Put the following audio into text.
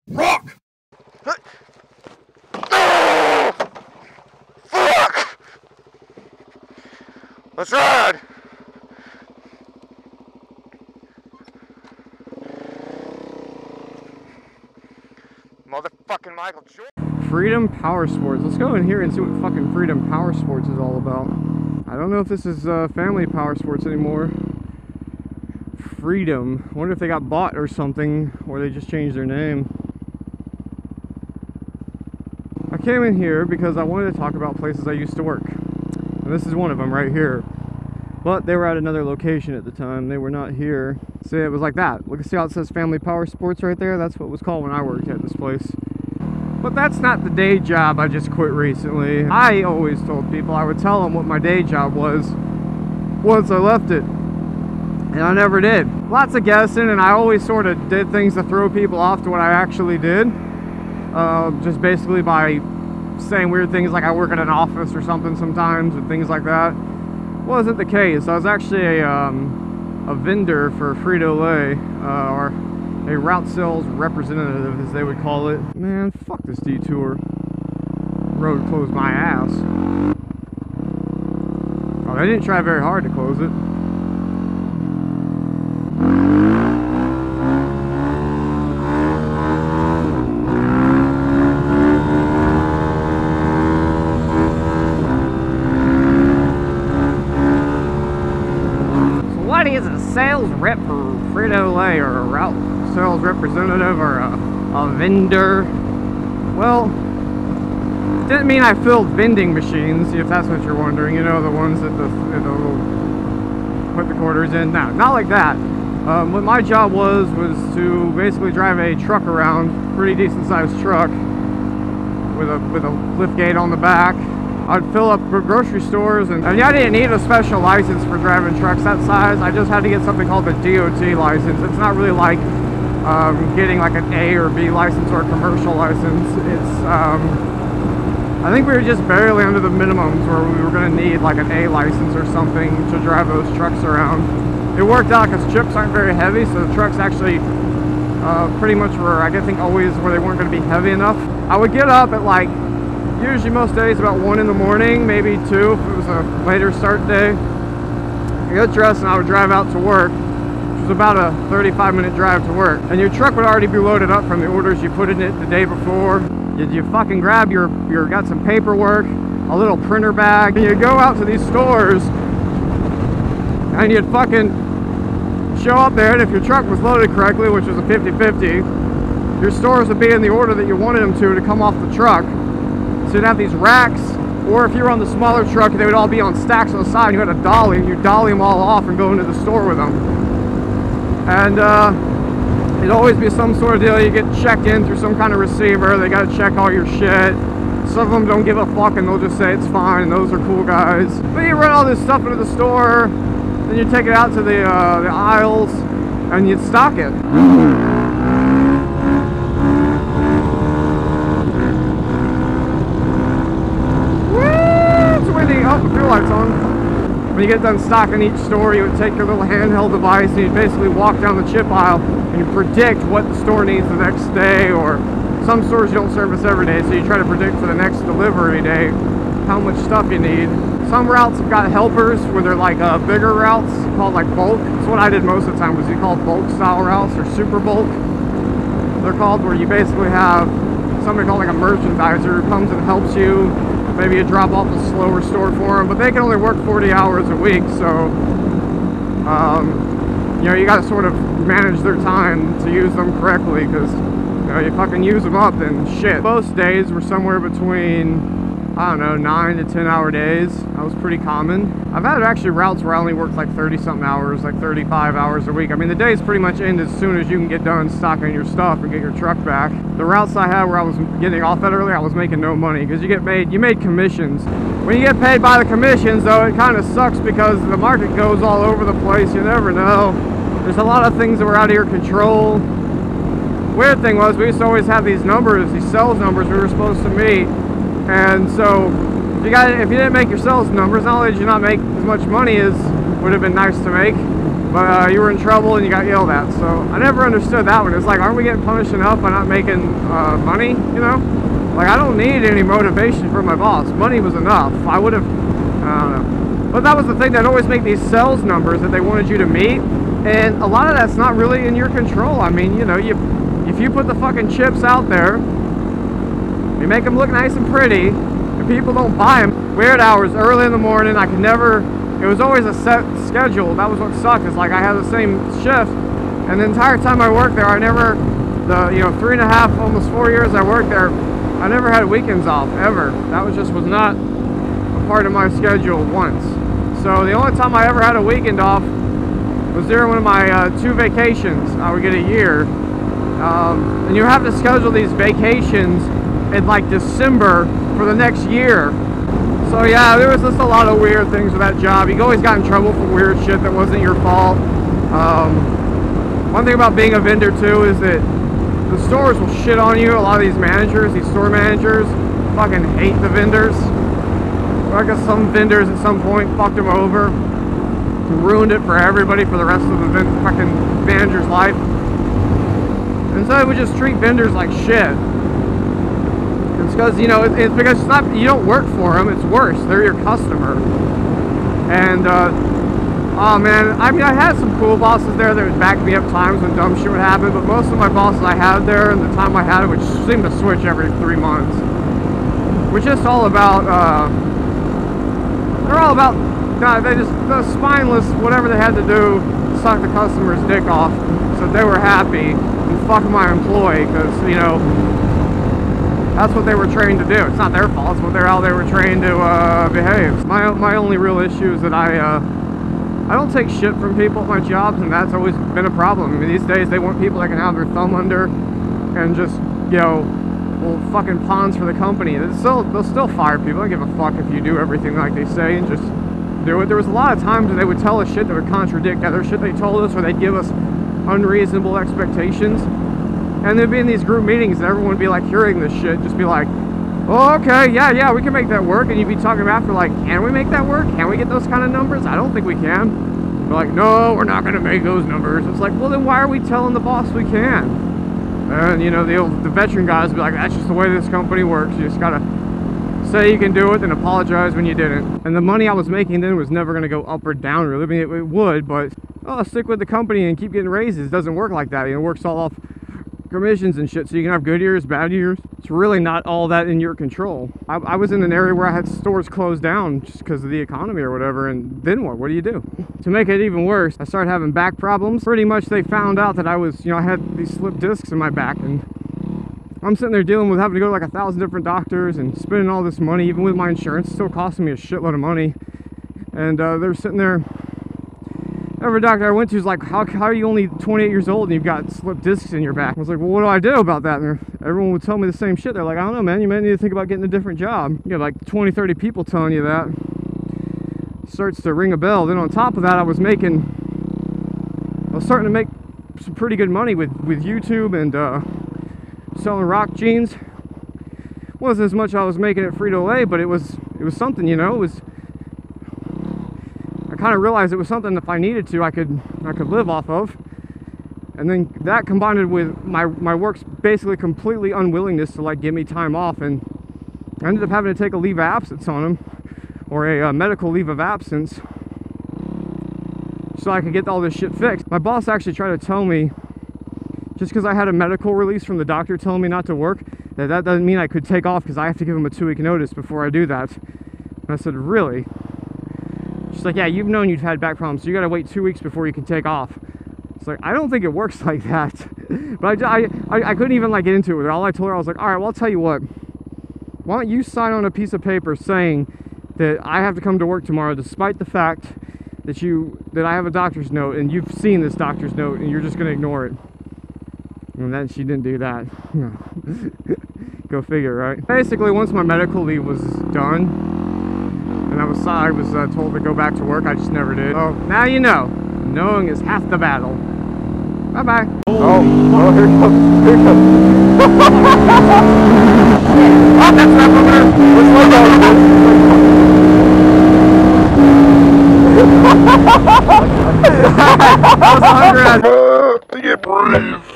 Rock! Fuck! Let's ride! Motherfucking Michael Jordan. Freedom Power Sports. Let's go in here and see what fucking Freedom Power Sports is all about. I don't know if this is Family Power Sports anymore. Freedom. I wonder if they got bought or something, or they just changed their name. I came in here because I wanted to talk about places I used to work. And this is one of them right here. But they were at another location at the time. They were not here. See, it was like that. Look, see how it says Family Power Sports right there? That's what it was called when I worked at this place. But that's not the day job I just quit recently. I always told people I would tell them what my day job was once I left it. And I never did. Lots of guessing, and I always sort of did things to throw people off to what I actually did. Just basically by saying weird things like I work at an office or something sometimes and things like that. Wasn't the case. I was actually a vendor for Frito-Lay, or a route sales representative as they would call it. Man, fuck this detour. Road closed my ass. Oh, they didn't try very hard to close it. What is a sales rep for Frito-Lay, or a route sales representative, or a vendor? Well, it didn't mean I filled vending machines, if that's what you're wondering. You know, the ones that the put the quarters in. No, not like that. What my job was to basically drive a truck around, pretty decent sized truck, with a lift gate on the back. I'd fill up grocery stores, and I didn't need a special license for driving trucks that size. I just had to get something called the DOT license. It's not really like getting like an A or B license or a commercial license. It's I think we were just barely under the minimums where we were going to need like an A license or something to drive those trucks around. It worked out because chips aren't very heavy, so the trucks actually pretty much were, I think, always where they weren't going to be heavy enough. I would get up at like, usually most days about 1 in the morning, maybe 2 if it was a later start day. I get dressed and I would drive out to work, which was about a 35-minute drive to work. And your truck would already be loaded up from the orders you put in it the day before. You fucking grab your got some paperwork, a little printer bag, and you go out to these stores and you'd fucking show up there, and if your truck was loaded correctly, which was a 50-50, your stores would be in the order that you wanted them to come off the truck. So you'd have these racks, or if you were on the smaller truck, they would all be on stacks on the side, and you had a dolly, and you dolly them all off and go into the store with them. And it'd always be some sort of deal. You get checked in through some kind of receiver. They got to check all your shit. Some of them don't give a fuck, and they'll just say it's fine, and those are cool guys. But you run all this stuff into the store, then you take it out to the aisles, and you'd stock it. Oh, the fuel light's on. When you get done stocking each store, you would take your little handheld device and you'd basically walk down the chip aisle and you predict what the store needs the next day, or some stores you don't service every day, so you try to predict for the next delivery day how much stuff you need. Some routes have got helpers where they're like bigger routes called like bulk. That's what I did most of the time, was you call bulk style routes, or super bulk they're called, where you basically have somebody called like a merchandiser who comes and helps you. Maybe you drop off a slower store for them, but they can only work 40 hours a week, so you know, you got to sort of manage their time to use them correctly, because you know, you fucking use them up and shit. Most days were somewhere between, I don't know, 9 to 10 hour days. That was pretty common. I've had actually routes where I only worked like 30 something hours, like 35 hours a week. I mean, the days pretty much end as soon as you can get done stocking your stuff and get your truck back. The routes I had where I was getting off that early, I was making no money, because you made commissions. When you get paid by the commissions, though, it kind of sucks because the market goes all over the place. You never know. There's a lot of things that were out of your control. Weird thing was, we used to always have these numbers, these sales numbers we were supposed to meet. And so if you didn't make your sales numbers, not only did you not make as much money as would have been nice to make, but you were in trouble and you got yelled at. So I never understood that one. It's like, aren't we getting punished enough by not making money, you know? Like, I don't need any motivation from my boss. Money was enough. I would have, I don't know. But that was the thing, that always make these sales numbers that they wanted you to meet. And a lot of that's not really in your control. I mean, you know, if you put the fucking chips out there, you make them look nice and pretty, and people don't buy them. Weird hours, early in the morning, I could never, it was always a set schedule. That was what sucked, is like I had the same shift, and the entire time I worked there, I never, you know, 3.5, almost 4 years I worked there, I never had weekends off, ever. That was not a part of my schedule once. So the only time I ever had a weekend off was during one of my 2 vacations I would get a year. And you have to schedule these vacations in like December for the next year. So yeah, there was just a lot of weird things with that job. You always got in trouble for weird shit that wasn't your fault. One thing about being a vendor too is that the stores will shit on you. A lot of these managers, these store managers, fucking hate the vendors. I guess some vendors at some point fucked them over, ruined it for everybody for the rest of the fucking manager's life. And so they would just treat vendors like shit. It's because, you know, it's because it's not, you don't work for them, it's worse, they're your customer. And oh man, I mean, I had some cool bosses there that would back me up times when dumb shit would happen, but most of my bosses I had there, and the time I had it, would seem to switch every 3 months. We're just all about they're all about, God, they just, the spineless, whatever they had to do, suck the customer's dick off so they were happy, and fuck my employee, because, you know, that's what they were trained to do. It's not their fault, it's how they were trained to behave. My only real issue is that I don't take shit from people at my jobs, and that's always been a problem. I mean, these days they want people that can have their thumb under and just, you know, well, fucking pawns for the company. They'll still fire people. I don't give a fuck if you do everything like they say and just do it. There was a lot of times that they would tell us shit that would contradict other shit they told us, or they'd give us unreasonable expectations. And they'd be in these group meetings and everyone would be like hearing this shit, just be like, oh, okay, yeah, we can make that work. And you'd be talking after like, can we make that work? Can we get those kind of numbers? I don't think we can. They're like, no, we're not going to make those numbers. It's like, well, then why are we telling the boss we can? And, you know, the veteran guys would be like, that's just the way this company works. You just got to say you can do it and apologize when you didn't. And the money I was making then was never going to go up or down, really. I mean, it would, but stick with the company and keep getting raises. It doesn't work like that. You know, it works all off commissions and shit, so you can have good years, bad years. It's really not all that in your control. I was in an area where I had stores closed down just because of the economy or whatever, and then what do you do? To make it even worse, I started having back problems. Pretty much they found out that I was, you know, I had these slip discs in my back, and I'm sitting there dealing with having to go to like 1,000 different doctors and spending all this money, even with my insurance, it's still costing me a shitload of money. And they were sitting there, every doctor I went to was like, how are you only 28 years old and you've got slip discs in your back? I was like, well, what do I do about that? And everyone would tell me the same shit. They're like, I don't know, man, you might need to think about getting a different job. You got like 20, 30 people telling you that. It starts to ring a bell. Then on top of that, I was starting to make some pretty good money with YouTube and selling rock jeans. Wasn't as much as I was making at Frito-Lay, but it was something, you know. I kind of realized it was something if I needed to, I could live off of. And then that combined with my work's basically completely unwillingness to like give me time off, and I ended up having to take a leave of absence on them, or a medical leave of absence, so I could get all this shit fixed. My boss actually tried to tell me, just because I had a medical release from the doctor telling me not to work, that doesn't mean I could take off, because I have to give him a 2-week notice before I do that. And I said, really? She's like, yeah, you've known you've had back problems, so you gotta wait 2 weeks before you can take off. It's like, I don't think it works like that. But I couldn't even like get into it with her. All I told her, I was like, all right, well, I'll tell you what. Why don't you sign on a piece of paper saying that I have to come to work tomorrow, despite the fact that I have a doctor's note, and you've seen this doctor's note, and you're just gonna ignore it. And then she didn't do that. Go figure, right? Basically, once my medical leave was done, and I was told to go back to work, I just never did. Oh, now you know. Knowing is half the battle. Bye-bye. Oh, here it comes. Here it comes. Oh, that's right over there. Which way goes this? That was 100. Get brave.